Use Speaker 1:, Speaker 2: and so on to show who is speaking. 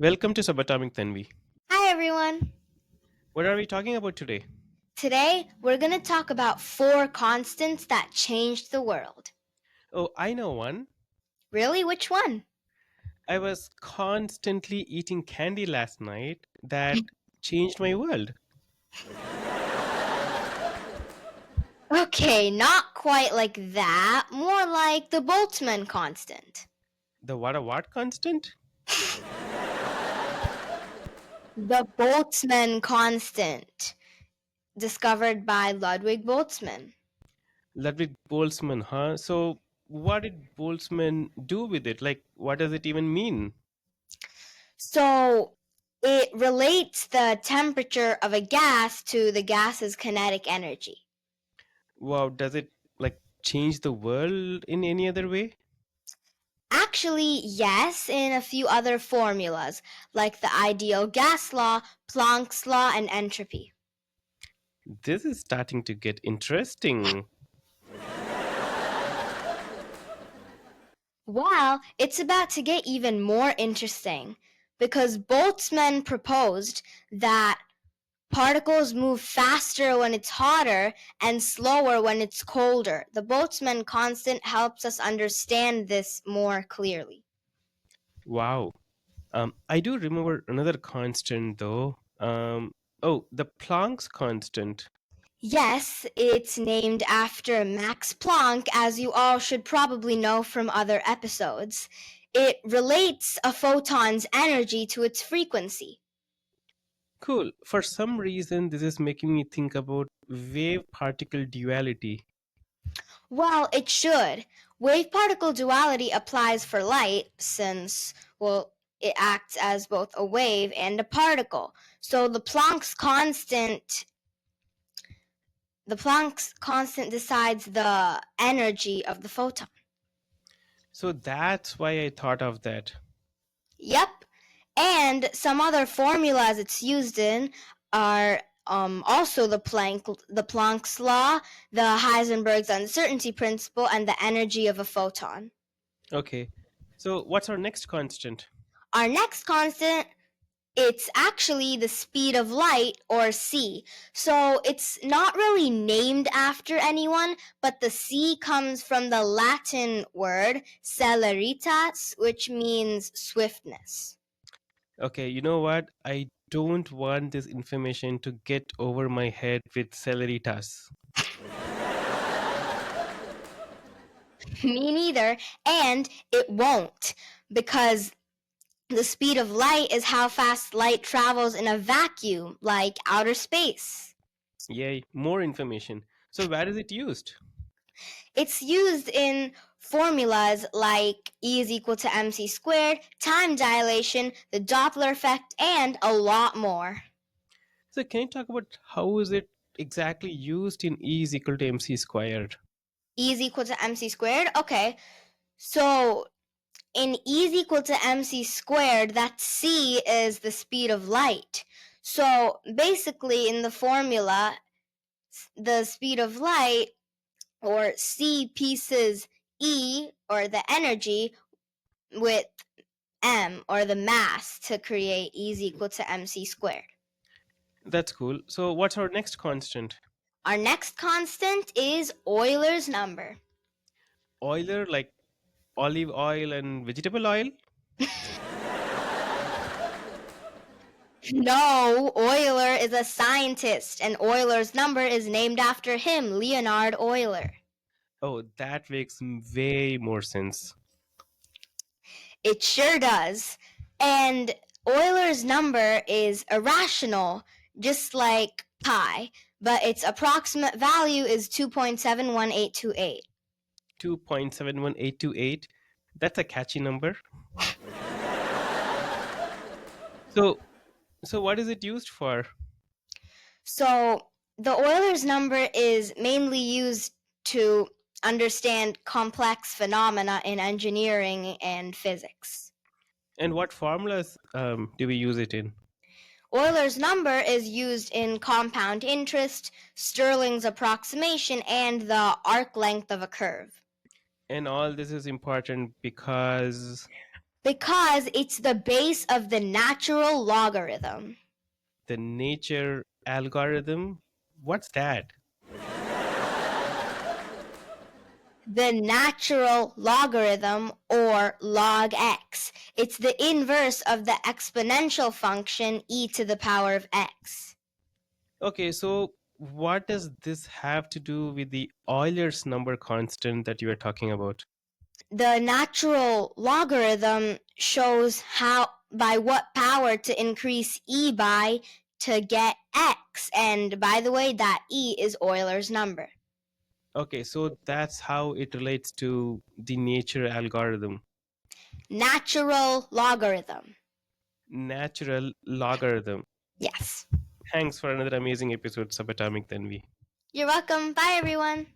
Speaker 1: Welcome to Subatomic Tanvi.
Speaker 2: Hi, everyone.
Speaker 1: What are we talking about today?
Speaker 2: Today, we're going to talk about four constants that changed the world.
Speaker 1: Oh, I know one.
Speaker 2: Really? Which one?
Speaker 1: I was constantly eating candy last night that changed my world.
Speaker 2: Okay, not quite like that. More like the Boltzmann constant.
Speaker 1: The what constant?
Speaker 2: The Boltzmann constant, discovered by Ludwig Boltzmann.
Speaker 1: Ludwig Boltzmann, huh? So, what did Boltzmann do with it? Like, what does it even mean?
Speaker 2: So, it relates the temperature of a gas to the gas's kinetic energy.
Speaker 1: Wow, does it like change the world in any other way?
Speaker 2: Actually, yes, in a few other formulas, like the ideal gas law, Planck's law, and entropy.
Speaker 1: This is starting to get interesting.
Speaker 2: Well, it's about to get even more interesting because Boltzmann proposed that particles move faster when it's hotter and slower when it's colder. The Boltzmann constant helps us understand this more clearly.
Speaker 1: Wow. I do remember another constant though. The Planck's constant.
Speaker 2: Yes, it's named after Max Planck, as you all should probably know from other episodes. It relates a photon's energy to its frequency.
Speaker 1: Cool. For some reason, this is making me think about wave particle duality.
Speaker 2: Well, it should. Wave particle duality applies for light since, well, it acts as both a wave and a particle. So the Planck's constant decides the energy of the photon.
Speaker 1: So that's why I thought of that.
Speaker 2: Yep. And some other formulas it's used in are also the Planck's law, the Heisenberg's uncertainty principle, and the energy of a photon.
Speaker 1: Okay. So what's our next constant?
Speaker 2: Our next constant, it's actually the speed of light, or c. So it's not really named after anyone, but the c comes from the Latin word celeritas, which means swiftness.
Speaker 1: Okay, you know what? I don't want this information to get over my head with celeritas.
Speaker 2: Me neither, and it won't, because the speed of light is how fast light travels in a vacuum, like outer space.
Speaker 1: Yay, more information. So where is it used?
Speaker 2: It's used in formulas like E is equal to mc squared, time dilation, the Doppler effect, and a lot more.
Speaker 1: So can you talk about how is it exactly used in E is equal to mc squared?
Speaker 2: E is equal to mc squared? Okay, so in E is equal to mc squared, that c is the speed of light. So basically, in the formula, the speed of light, or c, pieces E, or the energy, with m, or the mass, to create E is equal to mc squared.
Speaker 1: That's cool. So what's our next constant?
Speaker 2: Our next constant is Euler's number.
Speaker 1: Euler, like olive oil and vegetable oil?
Speaker 2: No, Euler is a scientist, and Euler's number is named after him, Leonhard Euler.
Speaker 1: Oh, that makes way more sense.
Speaker 2: It sure does. And Euler's number is irrational, just like pi, but its approximate value is 2.71828.
Speaker 1: 2.71828. That's a catchy number. So, so what is it used for?
Speaker 2: So the Euler's number is mainly used to understand complex phenomena in engineering and physics.
Speaker 1: And what formulas do we use it in?
Speaker 2: Euler's number is used in compound interest, Stirling's approximation, and the arc length of a curve.
Speaker 1: And all this is important because
Speaker 2: Because it's the base of the natural logarithm.
Speaker 1: The nature algorithm? What's that?
Speaker 2: The natural logarithm, or log x. It's the inverse of the exponential function e to the power of x.
Speaker 1: Okay, so what does this have to do with the Euler's number constant that you were talking about?
Speaker 2: The natural logarithm shows how by what power to increase e by to get x. And by the way, that e is Euler's number.
Speaker 1: Okay, so that's how it relates to the nature algorithm.
Speaker 2: Natural logarithm.
Speaker 1: Natural logarithm.
Speaker 2: Yes.
Speaker 1: Thanks for another amazing episode, Subatomic Tanvi.
Speaker 2: You're welcome. Bye, everyone.